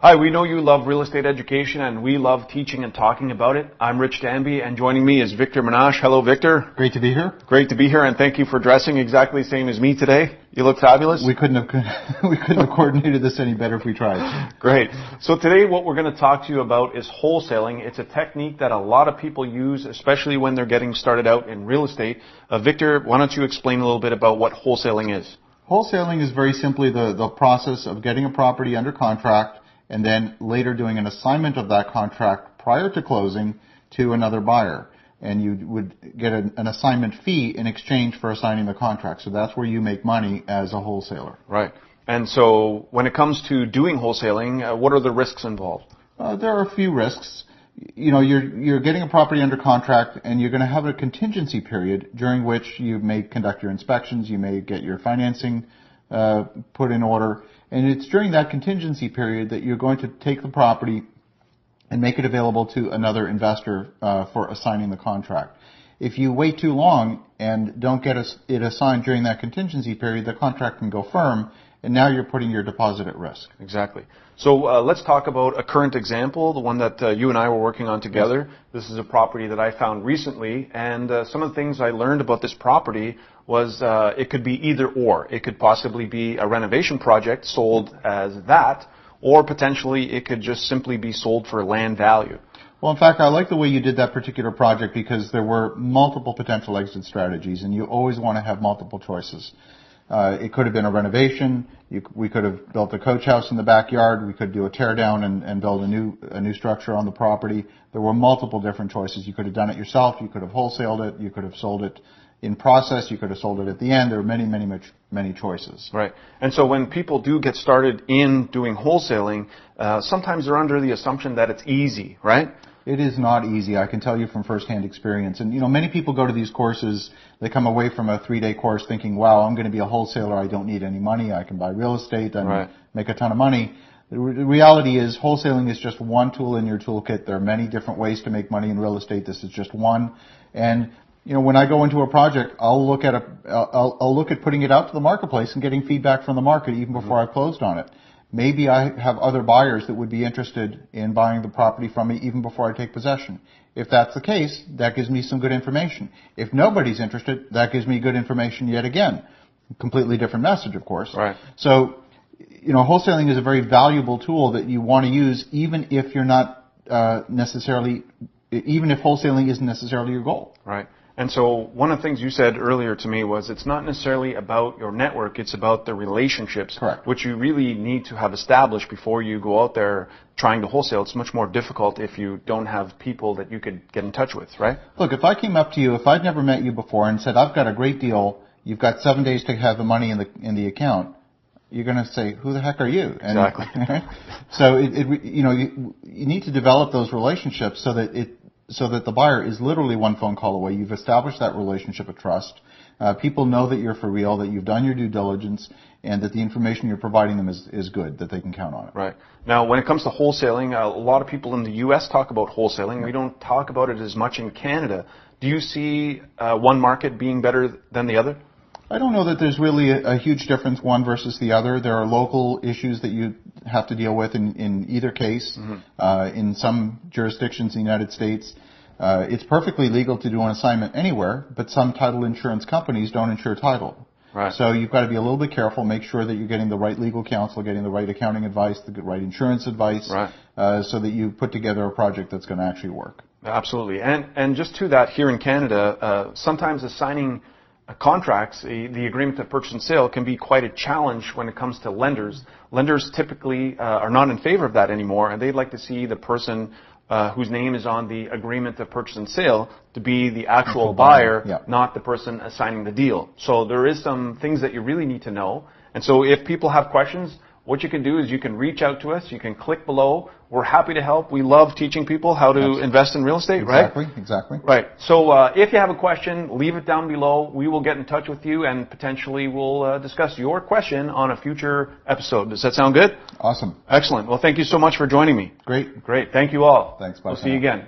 Hi, we know you love real estate education and we love teaching and talking about it. I'm Rich Danby and joining me is Victor Menasce. Hello, Victor. Great to be here. Great to be here and thank you for dressing exactly the same as me today. You look fabulous. We couldn't have coordinated this any better if we tried. Great. So today what we're going to talk to you about is wholesaling. It's a technique that a lot of people use, especially when they're getting started out in real estate. Victor, why don't you explain a little bit about what wholesaling is? Wholesaling is very simply the process of getting a property under contract and then later doing an assignment of that contract prior to closing to another buyer. And you would get an assignment fee in exchange for assigning the contract. So that's where you make money as a wholesaler. Right. And so when it comes to doing wholesaling, what are the risks involved? There are a few risks. You know, you're getting a property under contract and you're going to have a contingency period during which you may conduct your inspections, you may get your financing put in order. And it's during that contingency period that you're going to take the property and make it available to another investor for assigning the contract. If you wait too long and don't get it assigned during that contingency period, the contract can go firm, and now you're putting your deposit at risk. Exactly. So let's talk about a current example, the one that you and I were working on together. Yes. This is a property that I found recently, and some of the things I learned about this property was it could be either or. It could possibly be a renovation project sold as that, or potentially it could just simply be sold for land value. Well, in fact, I like the way you did that particular project because there were multiple potential exit strategies, and you always want to have multiple choices. It could have been a renovation. We could have built a coach house in the backyard. We could do a tear down and build a new structure on the property. There were multiple different choices. You could have done it yourself. You could have wholesaled it. You could have sold it in process. You could have sold it at the end. There are many choices. Right. And so when people do get started in doing wholesaling, sometimes they're under the assumption that it's easy, right? It is not easy. I can tell you from firsthand experience. And, you know, many people go to these courses, they come away from a 3-day course thinking, wow, I'm going to be a wholesaler. I don't need any money. I can buy real estate and make a ton of money. The reality is wholesaling is just one tool in your toolkit. There are many different ways to make money in real estate. This is just one. And, you know, when I go into a project, I'll look at putting it out to the marketplace and getting feedback from the market even before I've closed on it. Maybe I have other buyers that would be interested in buying the property from me even before I take possession. If that's the case, that gives me some good information. If nobody's interested, that gives me good information yet again. Wholesale different message, of course. Right. So, you know, wholesaling is a very valuable tool that you want to use even if you're not even if wholesaling isn't necessarily your goal. Right. And so one of the things you said earlier to me was it's not necessarily about your network, it's about the relationships. Correct. Which you really need to have established before you go out there trying to wholesale. It's much more difficult if you don't have people that you could get in touch with, right? Look, if I came up to you, if I'd never met you before and said, I've got a great deal, you've got 7 days to have the money in the account, you're going to say, who the heck are you? And, exactly. So you need to develop those relationships so that the buyer is literally one phone call away. You've established that relationship of trust. People know that you're for real, that you've done your due diligence, and that the information you're providing them is good, that they can count on it. Right. Now, when it comes to wholesaling, a lot of people in the U.S. talk about wholesaling. We don't talk about it as much in Canada. Do you see one market being better than the other? I don't know that there's really a huge difference one versus the other. There are local issues that you have to deal with in either case. Mm-hmm. In some jurisdictions in the United States, it's perfectly legal to do an assignment anywhere, but some title insurance companies don't insure title. Right. So you've got to be a little bit careful, make sure that you're getting the right legal counsel, getting the right accounting advice, the right insurance advice, so that you put together a project that's going to actually work. Absolutely. And just to that, here in Canada, sometimes assigning contracts, the agreement of purchase and sale, can be quite a challenge when it comes to lenders. Lenders typically are not in favor of that anymore, and they'd like to see the person whose name is on the agreement of purchase and sale to be the actual buyer, not the person assigning the deal. So there is some things that you really need to know. And so if people have questions, what you can do is you can reach out to us. You can click below. We're happy to help. We love teaching people how to invest in real estate, right? Exactly. Right. So if you have a question, leave it down below. We will get in touch with you and potentially we'll discuss your question on a future episode. Does that sound good? Awesome. Excellent. Well, thank you so much for joining me. Great. Thank you all. Thanks. Bye. We'll see you again.